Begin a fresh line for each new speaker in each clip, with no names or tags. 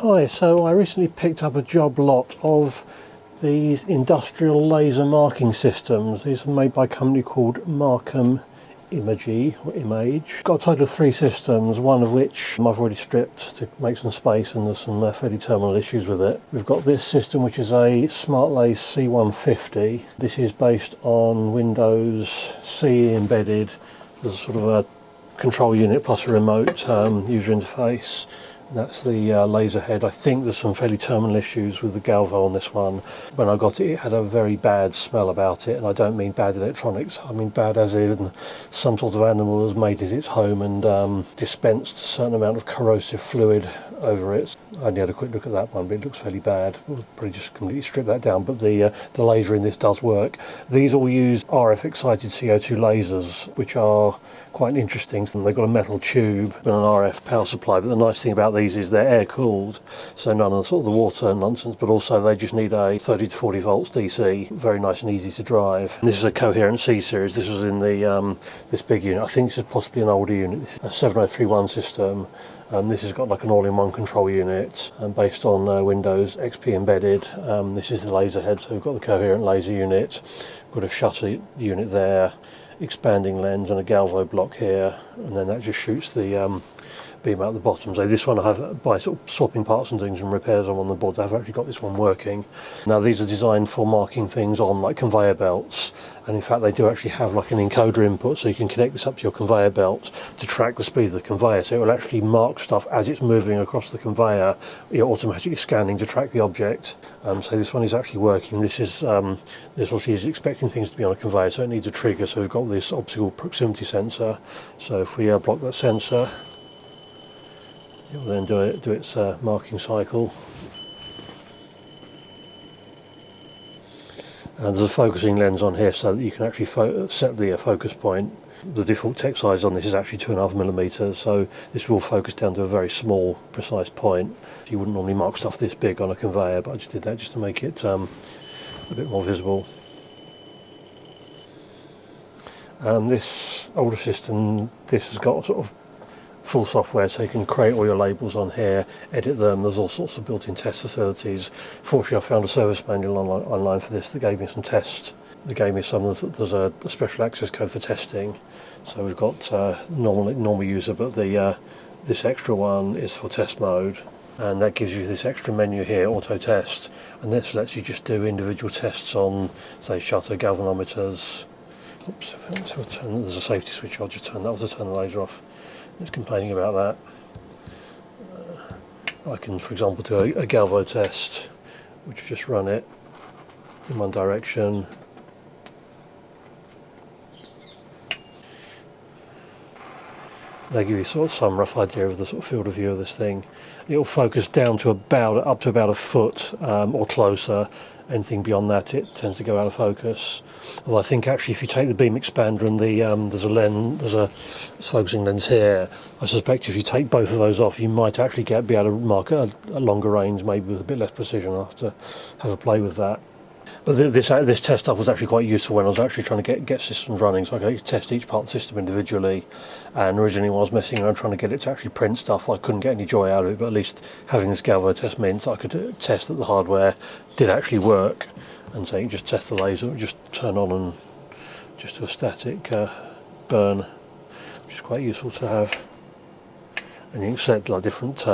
Hi, so I recently picked up a job lot of these industrial laser marking systems. These are made by a company called Markem Imaje. Got a total of 3 systems, one of which I've already stripped to make some space, and there's some fairly terminal issues with it. We've got this system, which is a SmartLaser C150. This is based on Windows CE embedded. There's sort of a control unit plus a remote user interface. That's the laser head. I think there's some fairly terminal issues with the Galvo on this one. When I got it, it had a very bad smell about it, and I don't mean bad electronics, I mean bad as in some sort of animal has made it its home and dispensed a certain amount of corrosive fluid over it. I only had a quick look at that one, but it looks fairly bad. We'll probably just completely strip that down, but the laser in this does work. These all use RF excited CO2 lasers, which are quite interesting. They've got a metal tube and an RF power supply, but the nice thing about these is they're air cooled, so none of the sort of the water nonsense, but also they just need a 30 to 40 volts DC. Very nice and easy to drive. And this is a coherent C series. This was in the this big unit. I think this is possibly an older unit. This is a 7031 system. This has got like an all-in-one control unit based on Windows XP embedded. This is the laser head, so we've got the coherent laser unit, got a shutter unit there, expanding lens and a Galvo block here, and then that just shoots the beam out the bottom. So this one I have, by sort of swapping parts and doing some repairs on the boards, I've actually got this one working. Now these are designed for marking things on like conveyor belts, and in fact they do actually have like an encoder input, so you can connect this up to your conveyor belt to track the speed of the conveyor, so it will actually mark stuff as it's moving across the conveyor. You're automatically scanning to track the object. So this one is actually working. This is this obviously is expecting things to be on a conveyor, so it needs a trigger, so we've got this optical proximity sensor. So if we block that sensor, it will then do its marking cycle. And there's a focusing lens on here so that you can actually set the focus point. The default text size on this is actually 2.5mm, so this will focus down to a very small, precise point. You wouldn't normally mark stuff this big on a conveyor, but I just did that just to make it a bit more visible. This older system, this has got sort of full software, so you can create all your labels on here, edit them. There's all sorts of built-in test facilities. Fortunately, I found a service manual online for this that gave me some tests. They gave me some. There's a special access code for testing. So we've got normal user, but this extra one is for test mode, and that gives you this extra menu here, auto test, and this lets you just do individual tests on, say, shutter, galvanometers. Oops, there's a safety switch. I'll just turn that off to turn the laser off. It's complaining about that. I can, for example, do a Galvo test, which just run it in one direction. They give you sort of some rough idea of the sort of field of view of this thing. It'll focus down to up to about a foot or closer. Anything beyond that, it tends to go out of focus. Although I think actually, if you take the beam expander and there's a focusing lens here, I suspect if you take both of those off, you might actually be able to mark a longer range, maybe with a bit less precision. I'll have to have a play with that. But this test stuff was actually quite useful when I was actually trying to get systems running, so I could test each part of the system individually. And originally when I was messing around trying to get it to actually print stuff, I couldn't get any joy out of it, but at least having this Galvo test meant I could test that the hardware did actually work. And so you just test the laser, it would just turn on and just do a static burn, which is quite useful to have. And you can set like different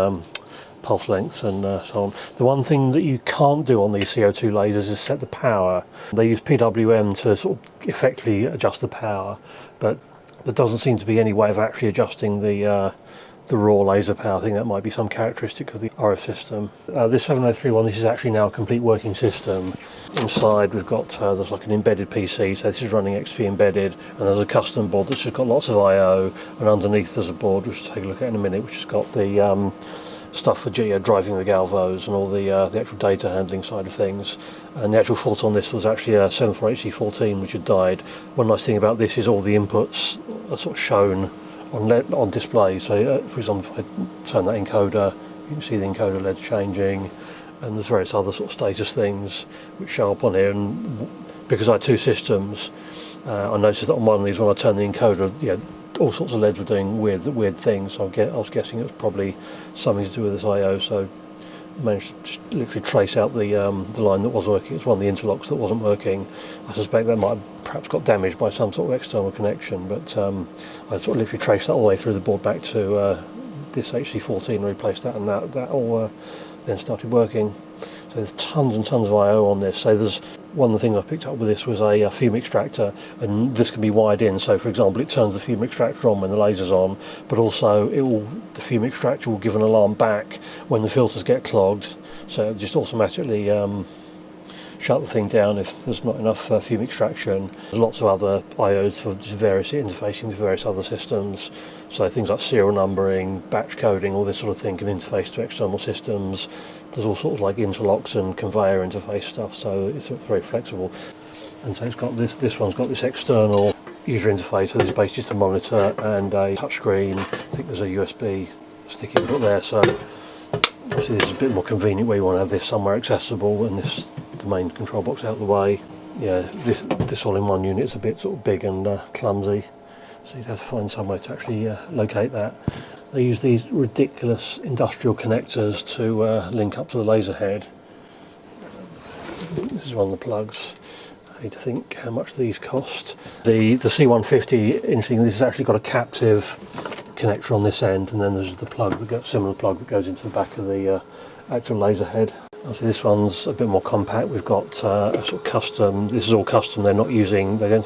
pulse lengths and so on. The one thing that you can't do on these CO2 lasers is set the power. They use PWM to sort of effectively adjust the power, but there doesn't seem to be any way of actually adjusting the raw laser power. I think that might be some characteristic of the RF system. This 7031, this is actually now a complete working system. Inside we've got, there's like an embedded PC, so this is running XP embedded, and there's a custom board that's just got lots of I/O, and underneath there's a board, which we'll take a look at in a minute, which has got the stuff for driving the Galvos and all the actual data handling side of things. And the actual fault on this was actually a 74HC14 which had died. One nice thing about this is all the inputs are sort of shown on display. So for example, if I turn that encoder, you can see the encoder LEDs changing, and there's various other sort of status things which show up on here. And because I had 2 systems, I noticed that on one of these, when I turned the encoder, all sorts of LEDs were doing weird things. So I was guessing it was probably something to do with this I/O. So managed to just literally trace out the line that was working. It's one of the interlocks that wasn't working. I suspect that might have perhaps got damaged by some sort of external connection, but I sort of literally traced that all the way through the board back to this HC14 and replaced that, and that all then started working. So there's tons and tons of I/O on this. So there's one of the things I picked up with this was a fume extractor, and this can be wired in. So for example, it turns the fume extractor on when the laser's on, but also the fume extractor will give an alarm back when the filters get clogged. So it'll just automatically shut the thing down if there's not enough fume extraction. There's lots of other I/Os for just various interfacing to various other systems. So things like serial numbering, batch coding, all this sort of thing can interface to external systems. There's all sorts of like interlocks and conveyor interface stuff, so it's very flexible. And so it's got this one's got this external user interface, so there's basically just a monitor and a touch screen. I think there's a USB stick input there, so obviously this is a bit more convenient where you want to have this somewhere accessible and the main control box out of the way. Yeah, this all-in-one unit is a bit sort of big and clumsy, so you'd have to find somewhere to actually locate that. They use these ridiculous industrial connectors to link up to the laser head. This is one of the plugs. I hate to think how much these cost. The C150, interesting, this has actually got a captive connector on this end, and then there's the similar plug that goes into the back of the actual laser head. Obviously this one's a bit more compact. We've got a sort of custom, this is all custom, they don't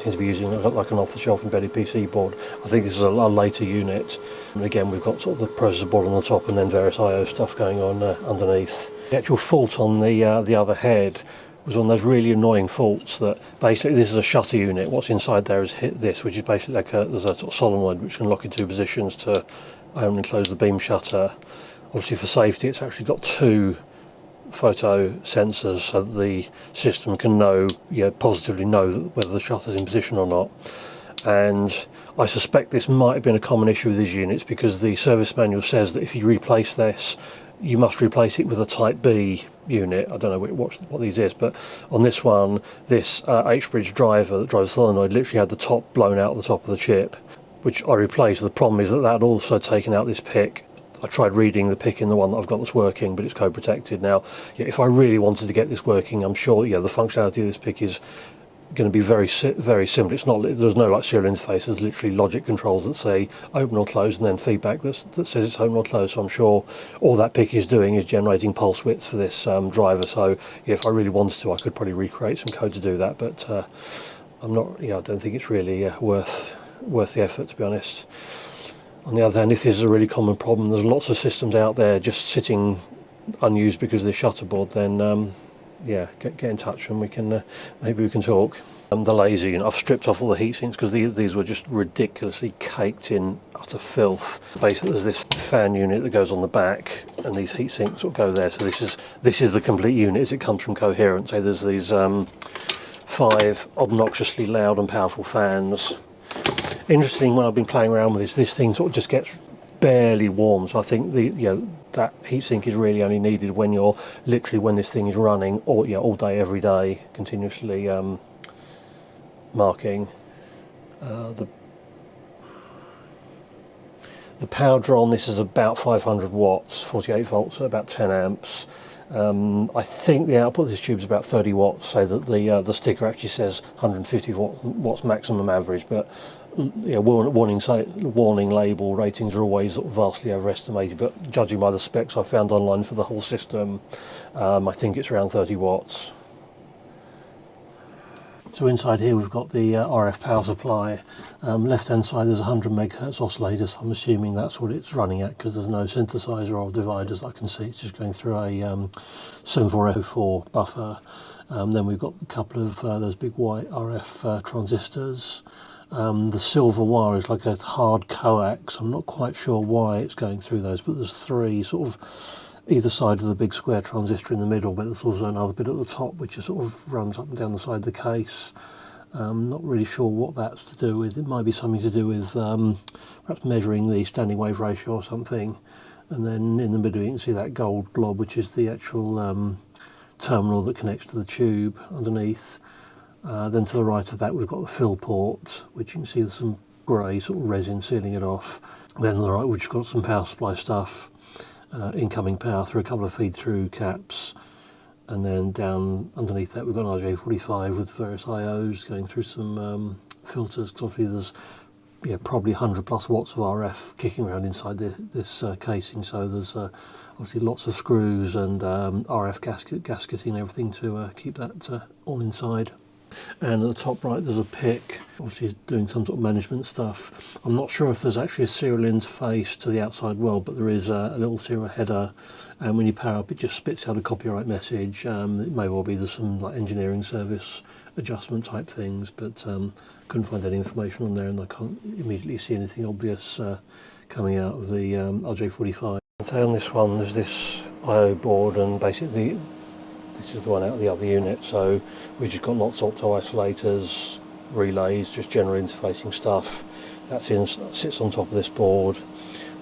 seem to be using like an off-the-shelf embedded PC board. I think this is a later unit. And again, we've got sort of the processor board on the top and then various I/O stuff going on underneath. The actual fault on the other head was one of those really annoying faults that basically this is a shutter unit. What's inside there is this, which is basically like there's a sort of solenoid which can lock in two positions to open and close the beam shutter. Obviously for safety, it's actually got two photo sensors so that the system can positively know whether the shutter's in position or not. And I suspect this might have been a common issue with these units because the service manual says that if you replace this, you must replace it with a Type B unit. I don't know what these is, but on this one, this H-bridge driver that drives the solenoid literally had the top blown out of the top of the chip, which I replaced. The problem is that had also taken out this PIC. I tried reading the PIC in the one that I've got that's working, but it's code protected. Now, if I really wanted to get this working, I'm sure the functionality of this PIC is going to be very simple. It's not, there's no like serial interface. There's literally logic controls that say open or close, and then feedback that says it's open or closed. So I'm sure all that PIC is doing is generating pulse widths for this driver. So if I really wanted to, I could probably recreate some code to do that. But I'm not. I don't think it's really worth the effort, to be honest. On the other hand, if this is a really common problem, there's lots of systems out there just sitting unused because of the shutter board, then get in touch and we can maybe we can talk. The laser unit, I've stripped off all the heat sinks because these were just ridiculously caked in utter filth. Basically there's this fan unit that goes on the back and these heat sinks will go there. So this is the complete unit as it comes from Coherent. So there's these 5 obnoxiously loud and powerful fans. Interesting, when I've been playing around with this thing sort of just gets barely warm. So I think that heatsink is really only needed when you're when this thing is running all day, every day, continuously marking. The power draw on this is about 500 watts, 48 volts, so about 10 amps. I think the output of this tube is about 30 watts, so that the sticker actually says 150 watts maximum average, but warning label ratings are always vastly overestimated, but judging by the specs I found online for the whole system, I think it's around 30 watts. So inside here we've got the RF power supply. Left hand side there's a 100 megahertz oscillator, so I'm assuming that's what it's running at because there's no synthesizer or dividers I can see. It's just going through a 7404 buffer. Then we've got a couple of those big white RF transistors. The silver wire is like a hard coax. I'm not quite sure why it's going through those, but there's 3 sort of either side of the big square transistor in the middle, but there's also another bit at the top which just sort of runs up and down the side of the case. Not really sure what that's to do with. It might be something to do with perhaps measuring the standing wave ratio or something. And then in the middle you can see that gold blob, which is the actual terminal that connects to the tube underneath. Then to the right of that we've got the fill port, which you can see there's some grey sort of resin sealing it off. Then on the right we've got some power supply stuff. incoming power through a couple of feed-through caps, and then down underneath that we've got an RJ45 with various IOs going through some filters, because obviously there's probably 100 plus watts of RF kicking around inside this casing, so there's obviously lots of screws and RF gasketing and everything to keep that all inside. And at the top right there's a pick, obviously doing some sort of management stuff. I'm not sure if there's actually a serial interface to the outside world, but there is a little serial header, and when you power up it just spits out a copyright message. It may well be there's some like engineering service adjustment type things, but couldn't find any information on there, and I can't immediately see anything obvious coming out of the RJ45. So on this one there's this IO board, and basically this is the one out of the other unit, so we've just got lots of opto isolators, relays, just general interfacing stuff. That sits on top of this board,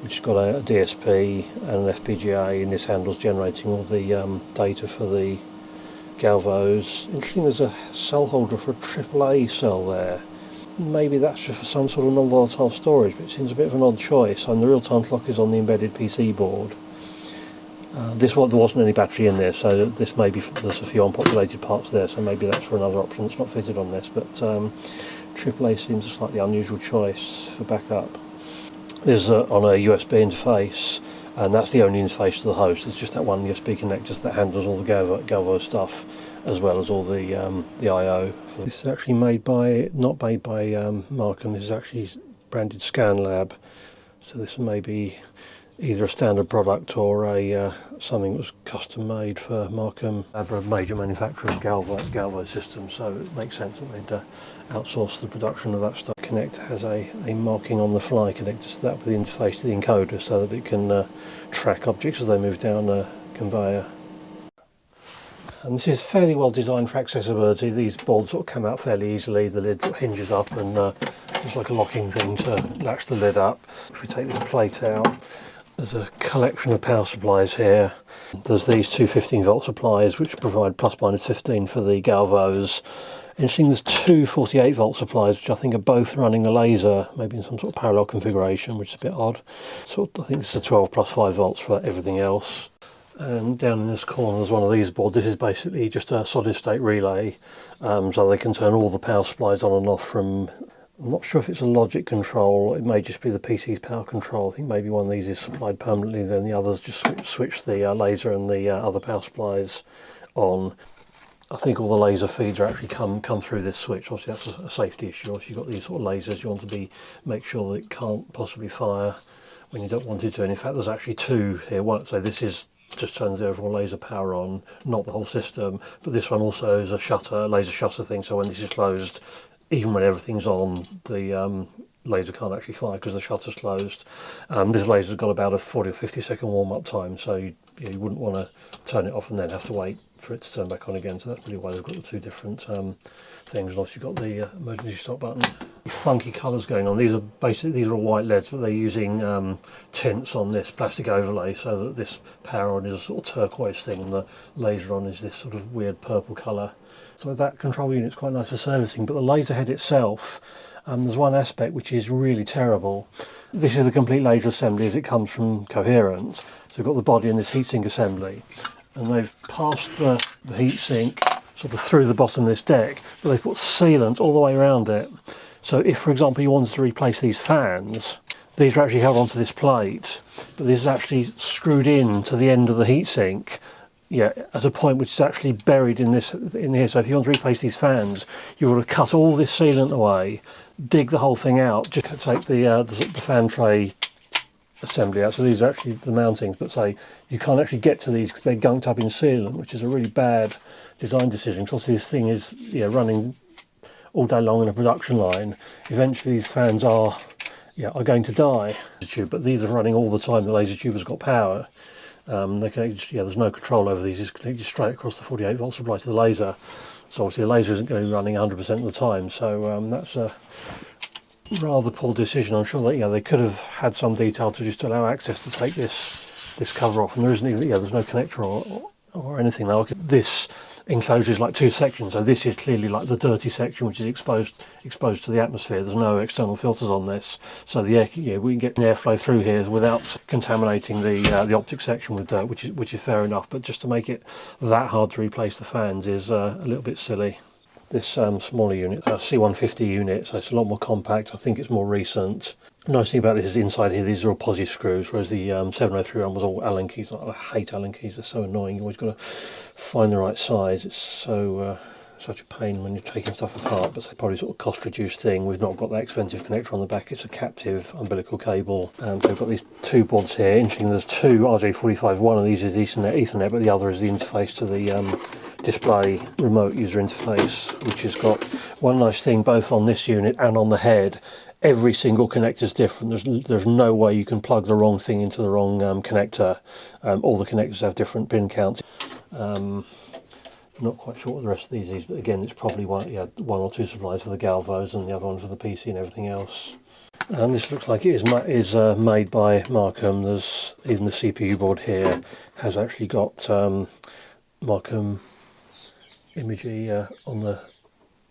which has got a DSP and an FPGA, and this handles generating all the data for the Galvos. Interesting, there's a cell holder for a AAA cell there. Maybe that's just for some sort of non-volatile storage, but it seems a bit of an odd choice. And the real-time clock is on the embedded PC board. There wasn't any battery in there, so this may be, there's a few unpopulated parts there, so maybe that's for another option that's not fitted on this, but AAA seems a slightly unusual choice for backup. This is on a USB interface, and that's the only interface to the host. It's just that one USB connector that handles all the Galvo stuff, as well as all the I/O. This is actually not made by Markem. This is actually branded ScanLab, so this may be either a standard product or a something that was custom made for Markem. They're a major manufacturer of Galvo systems, so it makes sense that they'd outsource the production of that stuff. Connector has a marking on the fly connector, so that with the interface to the encoder, so that it can track objects as they move down a conveyor. And this is fairly well designed for accessibility. These boards sort of come out fairly easily. The lid sort of hinges up, and there's like a locking thing to latch the lid up. If we take this plate out, there's a collection of power supplies here. There's these two 15-volt supplies which provide plus minus 15 for the Galvos. Interesting, there's two 48-volt supplies which I think are both running the laser, maybe in some sort of parallel configuration, which is a bit odd. So I think this is a 12 plus 5 volts for everything else. And down in this corner there's one of these boards. This is basically just a solid state relay, so they can turn all the power supplies on and off from, I'm not sure if it's a logic control, it may just be the PC's power control. I think maybe one of these is supplied permanently, then the others just switch the laser and the other power supplies on. I think all the laser feeds are actually come through this switch. Obviously that's a safety issue. If you've got these sort of lasers, you want to make sure that it can't possibly fire when you don't want it to. And in fact there's actually two here. One, so this is just turns the overall laser power on, not the whole system, but this one also is a laser shutter thing, so when this is closed, even when everything's on, the laser can't actually fire because the shutter's closed. This laser's got about a 40 or 50 second warm-up time, so you wouldn't want to turn it off and then have to wait for it to turn back on again. So that's really why they've got the two different things. And also you've got the emergency stop button. Funky colours going on. These are all white LEDs, but they're using tints on this plastic overlay, so that this power on is a sort of turquoise thing, and the laser on is this sort of weird purple colour. So that control unit's quite nice for servicing, but the laser head itself, there's one aspect which is really terrible. This is the complete laser assembly as it comes from Coherent. So we've got the body and this heatsink assembly, and they've passed the heatsink sort of through the bottom of this deck, but they've put sealant all the way around it. So if, for example, you wanted to replace these fans, these are actually held onto this plate, but this is actually screwed in to the end of the heatsink. Yeah, at a point which is actually buried in here. So if you want to replace these fans, you want to cut all this sealant away, dig the whole thing out, just take the fan tray assembly out. So these are actually the mountings, but say you can't actually get to these because they're gunked up in sealant, which is a really bad design decision. Because obviously this thing is running all day long in a production line. Eventually these fans are going to die. But these are running all the time. The laser tube has got power. They connect, there's no control over these. It's connected straight across the 48 volt supply to the laser. So obviously the laser isn't going to be running 100% of the time. So that's a rather poor decision. I'm sure that they could have had some detail to just allow access to take this cover off. And there isn't even there's no connector or anything. Now look at this. enclosure is like two sections. So this is clearly like the dirty section, which is exposed to the atmosphere. There's no external filters on this, so the air, yeah, we can get airflow through here without contaminating the optic section with dirt, which is fair enough. But just to make it that hard to replace the fans is a little bit silly. This smaller unit, C150 unit, so it's a lot more compact. I think it's more recent. The nice thing about this is inside here, these are all posi screws, whereas the 703 one was all Allen keys. I hate Allen keys, they're so annoying. You always got to find the right size. It's so such a pain when you're taking stuff apart, but it's probably sort of cost reduced thing. We've not got that expensive connector on the back, it's a captive umbilical cable. And we've got these two boards here. Interesting, there's two RJ45, one of these is Ethernet, but the other is the interface to the display remote user interface, which has got one nice thing both on this unit and on the head. Every single connector is different. There's no way you can plug the wrong thing into the wrong connector. All the connectors have different pin counts. Not quite sure what the rest of these is, but again, it's probably one or two supplies for the Galvos and the other one for the PC and everything else. And this looks like it is made by Markem. There's even the CPU board here has actually got Markem Imaje on the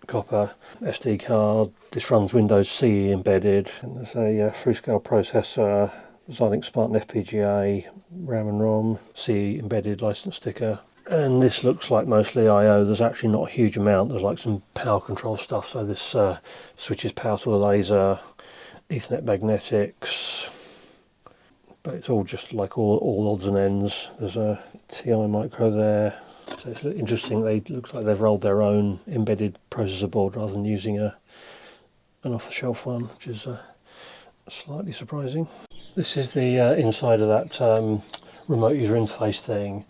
copper SD card. This runs Windows CE embedded, and there's a Freescale processor, Xilinx Spartan FPGA, RAM and ROM, CE embedded license sticker. And this looks like mostly I/O. There's actually not a huge amount. There's like some power control stuff. So this switches power to the laser, Ethernet magnetics, but it's all just like all odds and ends. There's a TI micro there. So it's interesting. Looks like they've rolled their own embedded processor board rather than using an off-the-shelf one, which is slightly surprising. This is the inside of that remote user interface thing.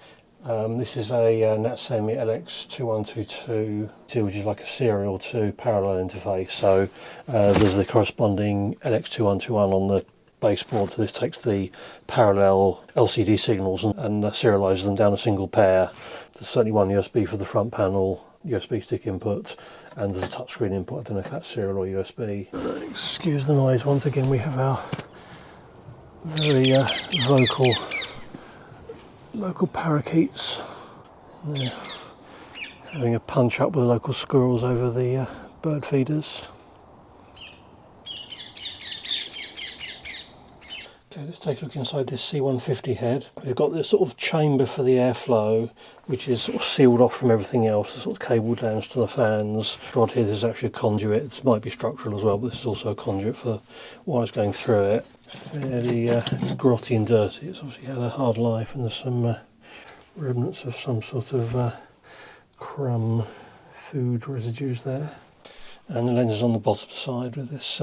This is a Natsemi LX2122, which is like a serial to parallel interface. So there's the corresponding LX2121 on the baseboard. So this takes the parallel LCD signals and serializes them down a single pair. There's certainly one USB for the front panel, USB stick input, and there's a touchscreen input. I don't know if that's serial or USB. Excuse the noise. Once again, we have our very vocal local parakeets having a punch up with the local squirrels over the bird feeders. Okay, let's take a look inside this C150 head. We've got this sort of chamber for the airflow, which is sort of sealed off from everything else. It's sort of cabled down to the fans. Rod here, there's actually a conduit. This might be structural as well, but this is also a conduit for wires going through it. Fairly grotty and dirty. It's obviously had a hard life, and there's some remnants of some sort of crumb food residues there. And the lens is on the bottom side with this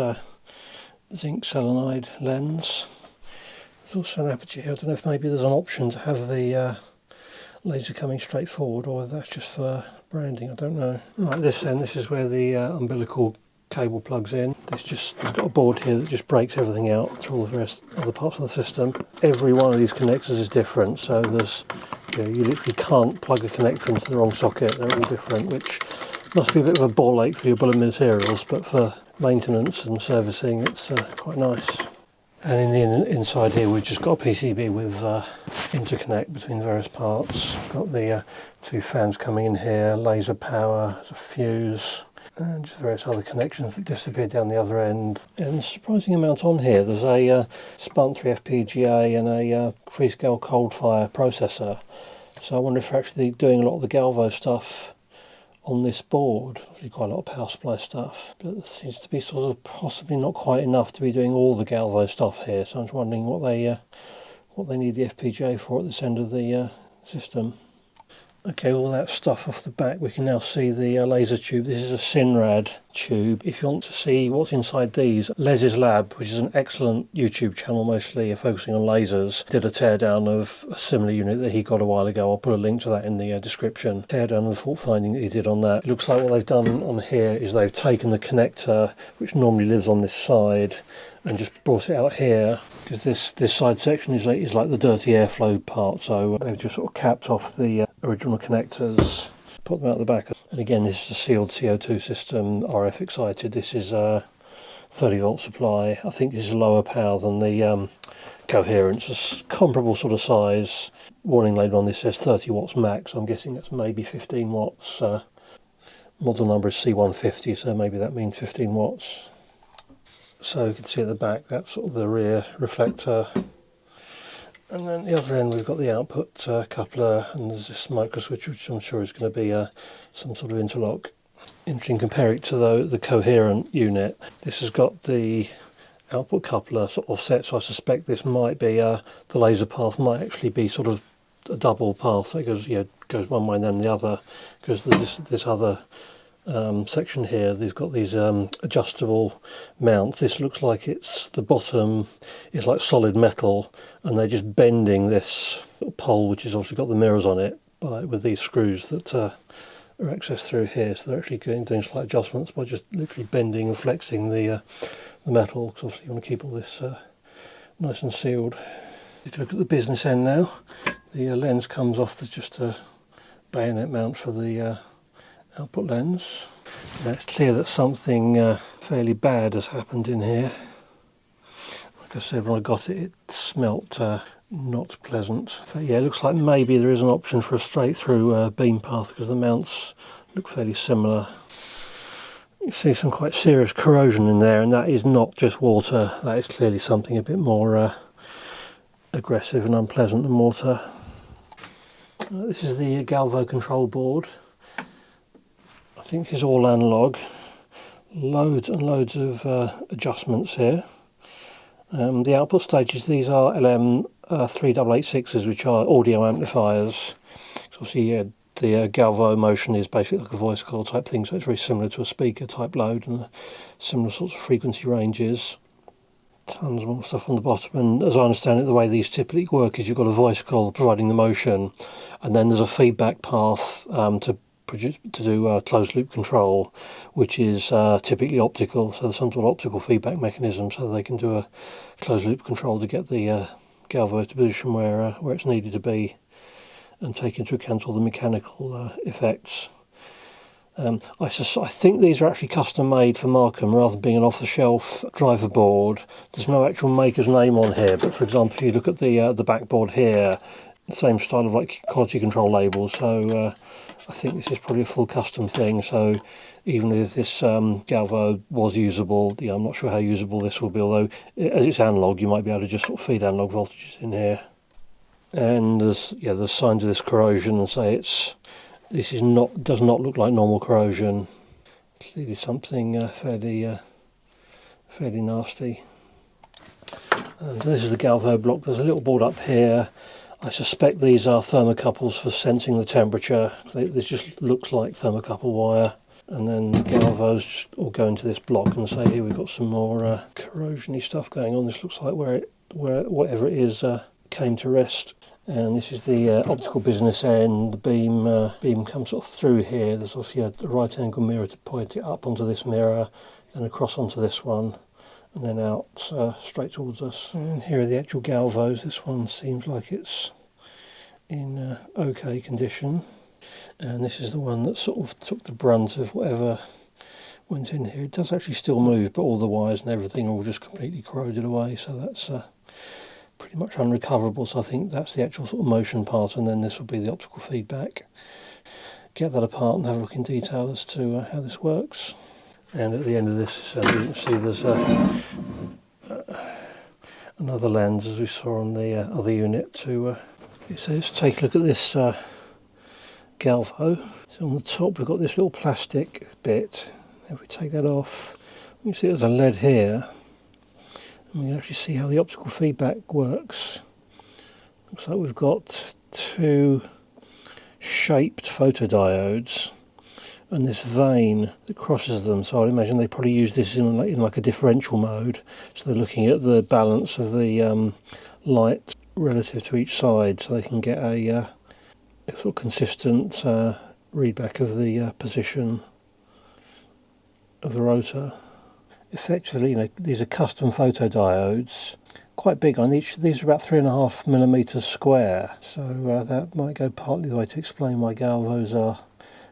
zinc selenide lens. There's also an aperture here. I don't know if maybe there's an option to have the laser coming straight forward, or whether that's just for branding, I don't know. Right, this end, this is where the umbilical cable plugs in. It's got a board here that just breaks everything out through all the various other parts of the system. Every one of these connectors is different, so you literally can't plug a connector into the wrong socket. They're all different, which must be a bit of a ball ache for your bill of materials, but for maintenance and servicing it's quite nice. And in the inside here we've just got a PCB with interconnect between various parts. Got the two fans coming in here, laser power, there's a fuse, and just various other connections that disappear down the other end. And a surprising amount on here. There's a Spartan 3 FPGA and a Freescale Coldfire processor. So I wonder if they're actually doing a lot of the Galvo stuff on this board. Obviously quite a lot of power supply stuff, but there seems to be sort of possibly not quite enough to be doing all the Galvo stuff here. So I'm just wondering what they need the FPGA for at this end of the system. Okay, all that stuff off the back, we can now see the laser tube. This is a Synrad tube. If you want to see what's inside these, Les's Lab, which is an excellent YouTube channel mostly focusing on lasers, did a teardown of a similar unit that he got a while ago. I'll put a link to that in the description. Teardown of the fault finding that he did on that. It looks like what they've done on here is they've taken the connector, which normally lives on this side, and just brought it out here, because this side section is like the dirty airflow part, so they've just sort of capped off the original connectors, put them out the back. And again, this is a sealed CO2 system, RF excited. This is a 30 volt supply. I think this is lower power than the coherence. It's a comparable sort of size. warning label on this says 30 watts max, so I'm guessing that's maybe 15 watts. Model number is C150, so maybe that means 15 watts. So you can see at the back, that's sort of the rear reflector. And then at the other end we've got the output coupler, and there's this micro switch which I'm sure is going to be some sort of interlock. Interesting, compare it to the coherent unit. This has got the output coupler sort of offset, so I suspect this might be the laser path might actually be sort of a double path, so it goes, goes one way and then the other, because this other section here, they've got these adjustable mounts. This looks like it's the bottom is like solid metal, and they're just bending this pole, which has obviously got the mirrors on it, with these screws that are accessed through here. So they're actually doing slight adjustments by just literally bending and flexing the metal, because obviously you want to keep all this nice and sealed. You can look at the business end now. The lens comes off. There's just a bayonet mount for the output lens. Now it's clear that something fairly bad has happened in here. Like I said, when I got it, it smelt not pleasant. But yeah, it looks like maybe there is an option for a straight through beam path, because the mounts look fairly similar. You see some quite serious corrosion in there, and that is not just water. That is clearly something a bit more aggressive and unpleasant than water. This is the Galvo control board. I think it's all analog. Loads and loads of adjustments here. The output stages, these are LM3886s, which are audio amplifiers. So obviously, the Galvo motion is basically like a voice coil type thing, so it's very similar to a speaker type load, and similar sorts of frequency ranges. Tons more stuff on the bottom, and as I understand it, the way these typically work is you've got a voice coil providing the motion, and then there's a feedback path to do closed loop control, which is typically optical. So there's some sort of optical feedback mechanism, so they can do a closed loop control to get the Galvo to position where it's needed to be, and take into account all the mechanical effects. I think these are actually custom made for Markem rather than being an off-the-shelf driver board. There's no actual maker's name on here, but for example, if you look at the backboard here, same style of like quality control labels. So I think this is probably a full custom thing. So even if this Galvo was usable, I'm not sure how usable this will be. Although as it's analog, you might be able to just sort of feed analog voltages in here. And there's signs of this corrosion, and say does not look like normal corrosion. Clearly something fairly nasty. And this is the Galvo block. There's a little board up here. I suspect these are thermocouples for sensing the temperature. This just looks like thermocouple wire. And then the Galvos just all go into this block, and say here we've got some more corrosion-y stuff going on. This looks like where whatever it is came to rest. And this is the optical business end. The beam comes sort of through here. There's also a right angle mirror to point it up onto this mirror, then across onto this one, and then out straight towards us. And here are the actual Galvos. This one seems like it's in okay condition, and this is the one that sort of took the brunt of whatever went in here. It does actually still move, but all the wires and everything are all just completely corroded away, so that's pretty much unrecoverable. So I think that's the actual sort of motion part, and then this will be the optical feedback. Get that apart and have a look in detail as to how this works. And at the end of this, as you can see, there's another lens, as we saw on the other unit. So let's take a look at this Galvo. So on the top we've got this little plastic bit. If we take that off, you can see there's a LED here. We can actually see how the optical feedback works. Looks like we've got two shaped photodiodes and this vane that crosses them. So I'd imagine they probably use this in like a differential mode. So they're looking at the balance of the light relative to each side, so they can get a sort of consistent readback of the position of the rotor. Effectively, these are custom photodiodes, quite big on each. These are about 3.5 millimeters square, so that might go partly the way to explain why Galvos are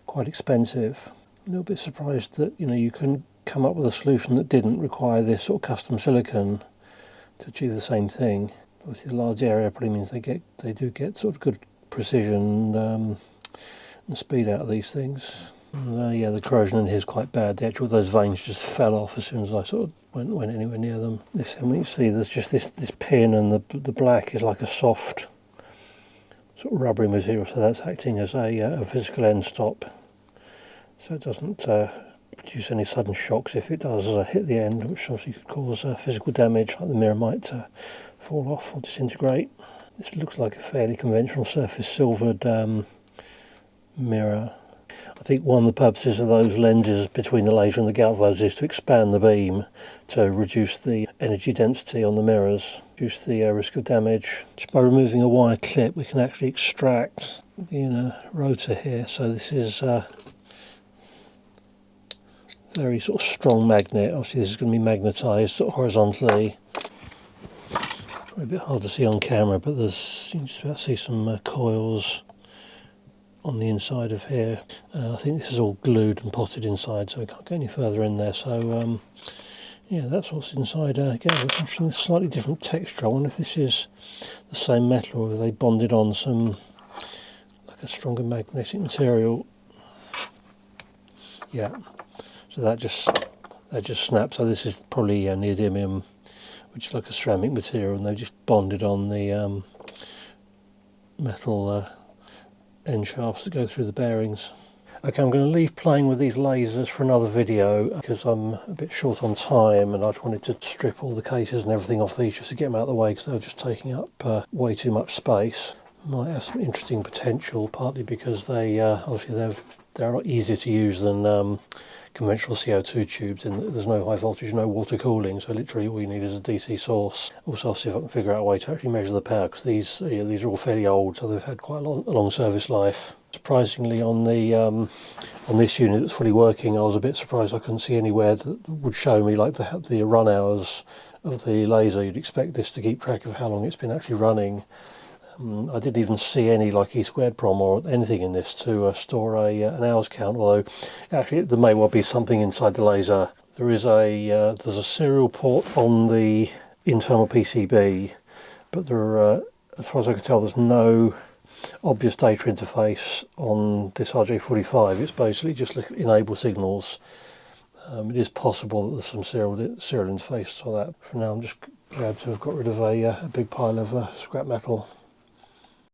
quite expensive. A little bit surprised that you can come up with a solution that didn't require this sort of custom silicon to achieve the same thing. Obviously the large area probably means they do get sort of good precision and speed out of these things. And, yeah, the corrosion in here is quite bad. Those veins just fell off as soon as I sort of went anywhere near them. This, and you see, there's just this pin, and the black is like a soft sort of rubbery material, so that's acting as a physical end stop, so it doesn't produce any sudden shocks if it does hit the end, which obviously could cause physical damage, like the mirror might fall off or disintegrate. This looks like a fairly conventional surface silvered mirror. I think one of the purposes of those lenses between the laser and the Galvos is to expand the beam to reduce the energy density on the mirrors, reduce the risk of damage. Just by removing a wire clip we can actually extract the inner rotor here. So this is a very sort of strong magnet. Obviously this is going to be magnetised sort of horizontally. Probably a bit hard to see on camera, but you can just about see some coils on the inside of here. I think this is all glued and potted inside, so we can't get any further in there. So yeah, that's what's inside Galvo. It's interesting, slightly different texture. I wonder if this is the same metal or if they bonded on some like a stronger magnetic material. Yeah, so that just snapped. So this is probably neodymium, which is like a ceramic material, and they've just bonded on the metal end shafts that go through the bearings. Okay, I'm going to leave playing with these lasers for another video because I'm a bit short on time, and I just wanted to strip all the cases and everything off these just to get them out of the way because they were just taking up way too much space. Might have some interesting potential, partly because they obviously they're a lot easier to use than conventional CO2 tubes, in that there's no high voltage, no water cooling, so literally all you need is a DC source. Also, I'll see if I can figure out a way to actually measure the power, because these are all fairly old, so they've had quite a long service life. Surprisingly, on this unit that's fully working, I was a bit surprised I couldn't see anywhere that would show me like the run hours of the laser. You'd expect this to keep track of how long it's been actually running. I didn't even see any like E² prom or anything in this to store an hours count, although actually there may well be something inside the laser. There's a serial port on the internal PCB, but as far as I can tell, there's no obvious data interface on this RJ45. It's basically just enable signals. It is possible that there's some serial interface for that. For now, I'm just glad to have got rid of a big pile of scrap metal.